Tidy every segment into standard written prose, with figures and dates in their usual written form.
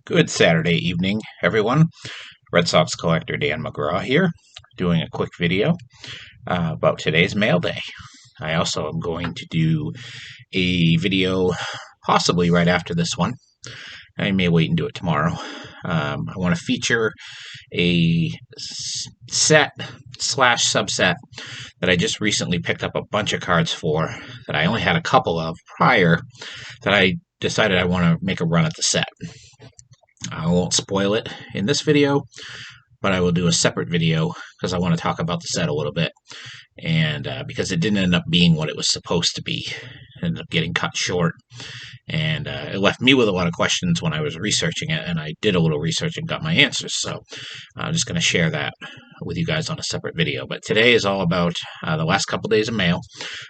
Good Saturday evening, everyone. Red Sox collector Dan McGraw here, doing a quick video about today's mail day. I also am going to do a video possibly right after this one. I may wait and do it tomorrow. I want to feature a set slash subset that I just recently picked up a bunch of cards for that I only had a couple of prior that I decided I want to make a run at the set. I won't spoil it in this video, but I will do a separate video because I want to talk about the set a little bit. And because it didn't end up being what it was supposed to be, it ended up getting cut short. And it left me with a lot of questions when I was researching it, and I did a little research and got my answers. So I'm just going to share that with you guys on a separate video. But today is all about the last couple days of mail.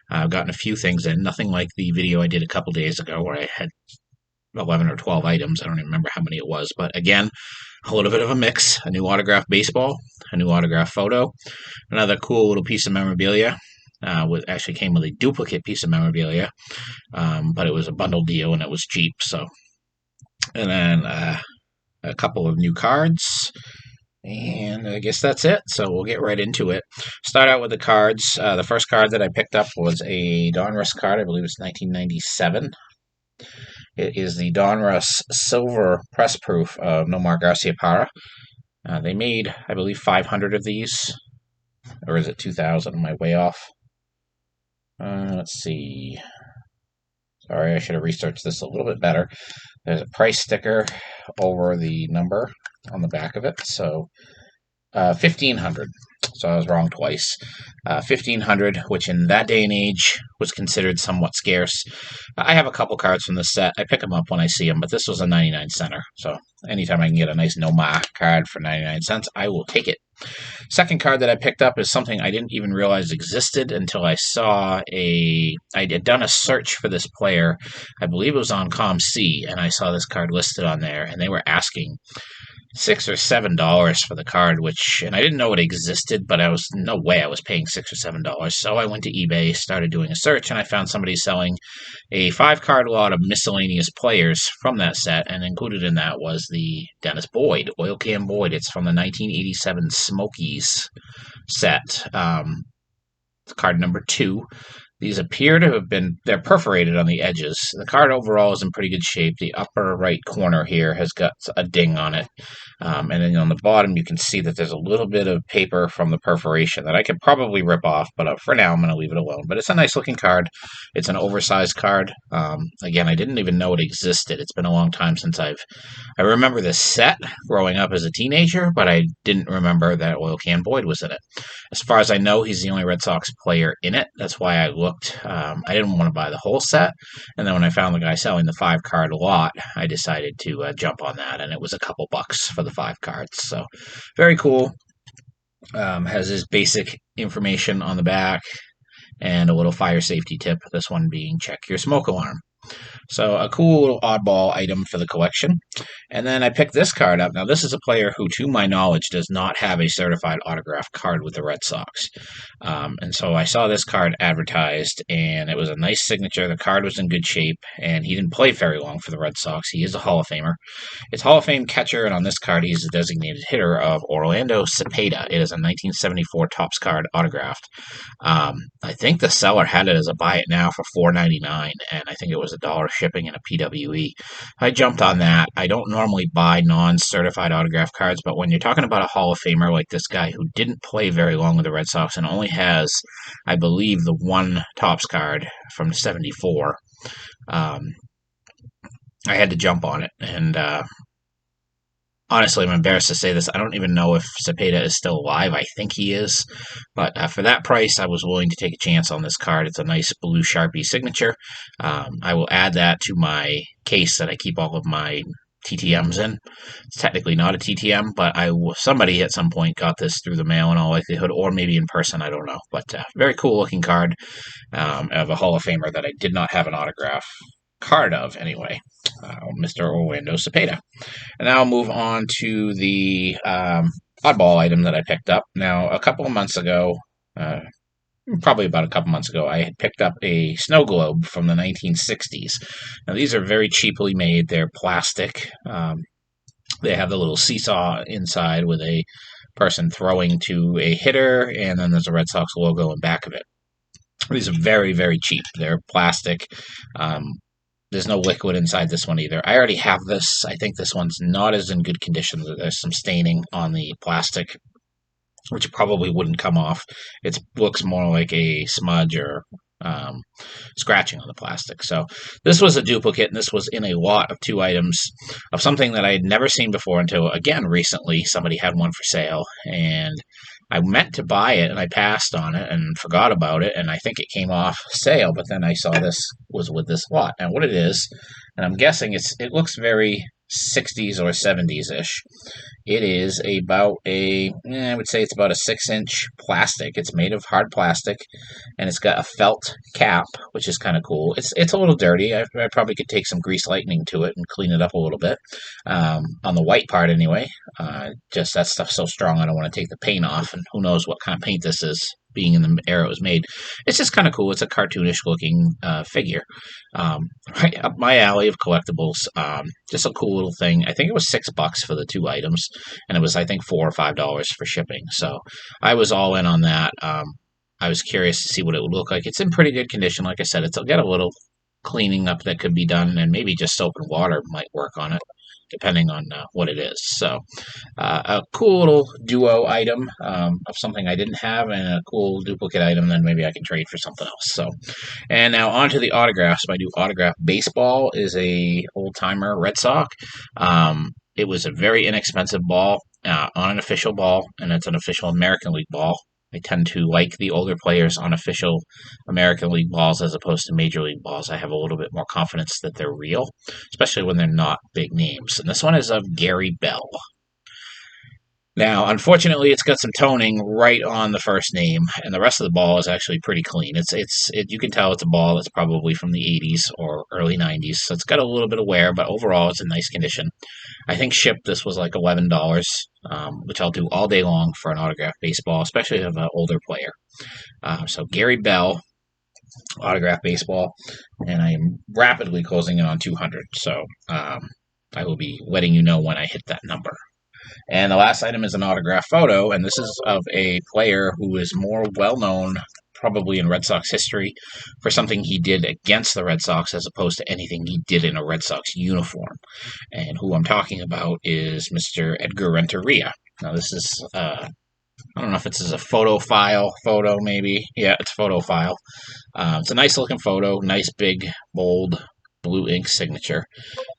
I've gotten a few things in, nothing like the video I did a couple days ago where I had 11 or 12 items. I don't even remember how many it was. But again, a little bit of a mix. A new autographed baseball, a new autographed photo, another cool little piece of memorabilia. Actually came with a duplicate piece of memorabilia, but it was a bundle deal and it was cheap. So, and then a couple of new cards. And I guess that's it. So we'll get right into it. Start out with the cards. The first card that I picked up was a Donruss card. I believe it's 1997. It is the Donruss Silver Press Proof of Nomar Garciaparra. They made, I believe, 500 of these. Or is it 2,000? Am I way off? Let's see. Sorry, I should have researched this a little bit better. There's a price sticker over the number on the back of it. So, 1,500. So I was wrong twice. 1,500, which in that day and age was considered somewhat scarce. I have a couple cards from this set. I pick them up when I see them, but this was a 99 center. So anytime I can get a nice Nomar card for 99 cents, I will take it. Second card that I picked up is something I didn't even realize existed until I saw I had done a search for this player. I believe it was on ComC, and I saw this card listed on there, and they were asking $6 or $7 for the card, and I didn't know it existed, but no way I was paying $6 or $7. So I went to eBay, started doing a search, and I found somebody selling a 5-card lot of miscellaneous players from that set, and included in that was the Dennis Boyd, Oil Can Boyd. It's from the 1987 Smokies set. Card number 2. These appear to have they're perforated on the edges. The card overall is in pretty good shape. The upper right corner here has got a ding on it. And then on the bottom, you can see that there's a little bit of paper from the perforation that I could probably rip off, but for now, I'm going to leave it alone. But it's a nice looking card. It's an oversized card. Again, I didn't even know it existed. It's been a long time since I remember this set growing up as a teenager, but I didn't remember that Oil Can Boyd was in it. As far as I know, he's the only Red Sox player in it. That's why I looked. I didn't want to buy the whole set, and then when I found the guy selling the 5-card lot, I decided to jump on that, and it was a couple bucks for the 5 cards. So very cool. Has his basic information on the back and a little fire safety tip, this one being check your smoke alarm. So a cool little oddball item for the collection. And then I picked this card up. Now, this is a player who, to my knowledge, does not have a certified autographed card with the Red Sox. And so I saw this card advertised, and it was a nice signature. The card was in good shape, and he didn't play very long for the Red Sox. He is a Hall of Famer. It's Hall of Fame catcher, and on this card, he's the designated hitter of Orlando Cepeda. It is a 1974 Topps card autographed. I think the seller had it as a buy it now for $4.99, and I think it was $1 shipping and a PWE. I jumped on that. I don't normally buy non-certified autograph cards, but when you're talking about a Hall of Famer like this guy who didn't play very long with the Red Sox and only has, I believe, the one Topps card from '74, I had to jump on it. And honestly, I'm embarrassed to say this. I don't even know if Cepeda is still alive. I think he is. But for that price, I was willing to take a chance on this card. It's a nice blue Sharpie signature. I will add that to my case that I keep all of my TTMs in. It's technically not a TTM, but somebody at some point got this through the mail in all likelihood, or maybe in person, I don't know. But very cool looking card of a Hall of Famer that I did not have an autograph card of anyway, Mr. Orlando Cepeda. And now I'll move on to the oddball item that I picked up. Now, a couple of months ago, probably about a couple months ago, I had picked up a snow globe from the 1960s. Now, these are very cheaply made. They're plastic. They have the little seesaw inside with a person throwing to a hitter, and then there's a Red Sox logo in back of it. These are very, very cheap. They're plastic. Um, there's no liquid inside this one either. I already have this. I think this one's not as in good condition. There's some staining on the plastic, which probably wouldn't come off. It looks more like a smudge or um, scratching on the plastic. So this was a duplicate, and this was in a lot of 2 items of something that I had never seen before until, again, recently somebody had one for sale, and I meant to buy it, and I passed on it and forgot about it, and I think it came off sale, but then I saw this was with this lot. And what it is, and I'm guessing it looks very 60s or 70s-ish. It is about I would say it's about a 6-inch plastic. It's made of hard plastic, and it's got a felt cap, which is kind of cool. It's a little dirty. I probably could take some grease lightning to it and clean it up a little bit. On the white part, anyway. Just that stuff's so strong, I don't want to take the paint off, and who knows what kind of paint this is, being in the era it was made. It's just kind of cool. It's a cartoonish looking figure. Right up my alley of collectibles. Just a cool little thing. I think it was $6 for the 2 items, and it was, I think, $4 or $5 for shipping. So I was all in on that. I was curious to see what it would look like. It's in pretty good condition. Like I said, it's got a little cleaning up that could be done, and maybe just soap and water might work on it, depending on what it is. So a cool little duo item of something I didn't have, and a cool duplicate item then maybe I can trade for something else. So, and now on to the autographs. My new autograph baseball is a old-timer Red Sox. It was a very inexpensive ball on an official ball, and it's an official American League ball. I tend to like the older players on official American League balls as opposed to Major League balls. I have a little bit more confidence that they're real, especially when they're not big names. And this one is of Gary Bell. Now, unfortunately, it's got some toning right on the first name, and the rest of the ball is actually pretty clean. You can tell it's a ball that's probably from the 80s or early 90s, so it's got a little bit of wear, but overall it's in nice condition. I think shipped this was like $11, which I'll do all day long for an autographed baseball, especially of an older player. So Gary Bell, autographed baseball, and I am rapidly closing in on 200. So I will be letting you know when I hit that number. And the last item is an autograph photo, and this is of a player who is more well-known probably in Red Sox history for something he did against the Red Sox as opposed to anything he did in a Red Sox uniform. And who I'm talking about is Mr. Edgar Renteria. Now this is, I don't know if this is a photo maybe. Yeah, it's photo file. It's a nice looking photo, nice big, bold, blue ink signature.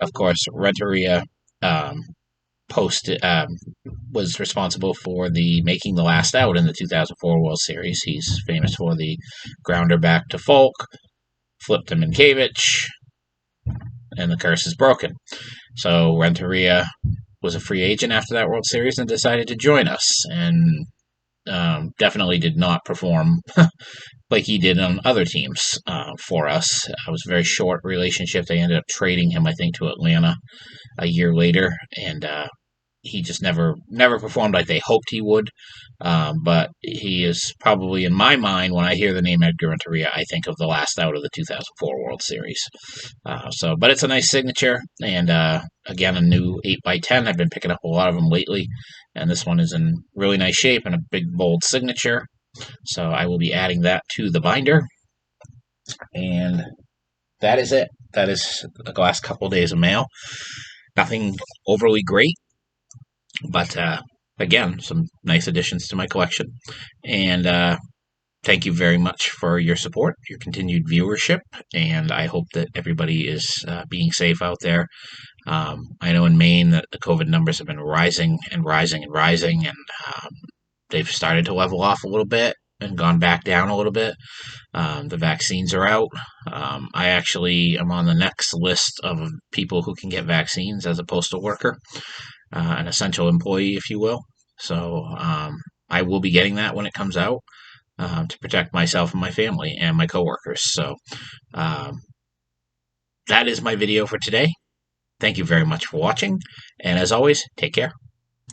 Of course, Renteria was responsible for the making the last out in the 2004 World Series. He's famous for the grounder back to Folk, flip to Minkiewicz, and the curse is broken. So Renteria was a free agent after that World Series and decided to join us, and definitely did not perform like he did on other teams for us. It was a very short relationship. They ended up trading him, I think, to Atlanta a year later, and he just never performed like they hoped he would. But he is probably, in my mind, when I hear the name Edgar Renteria, I think of the last out of the 2004 World Series. But it's a nice signature, and again, a new 8x10. I've been picking up a lot of them lately, and this one is in really nice shape and a big, bold signature. So I will be adding that to the binder. And that is it. That is the last couple of days of mail. Nothing overly great, but again, some nice additions to my collection. And thank you very much for your support, your continued viewership, and I hope that everybody is being safe out there. I know in Maine that the COVID numbers have been rising and rising and rising, and they've started to level off a little bit and gone back down a little bit. The vaccines are out. I actually am on the next list of people who can get vaccines as a postal worker, an essential employee, if you will. So I will be getting that when it comes out to protect myself and my family and my coworkers. So that is my video for today. Thank you very much for watching, and as always, take care.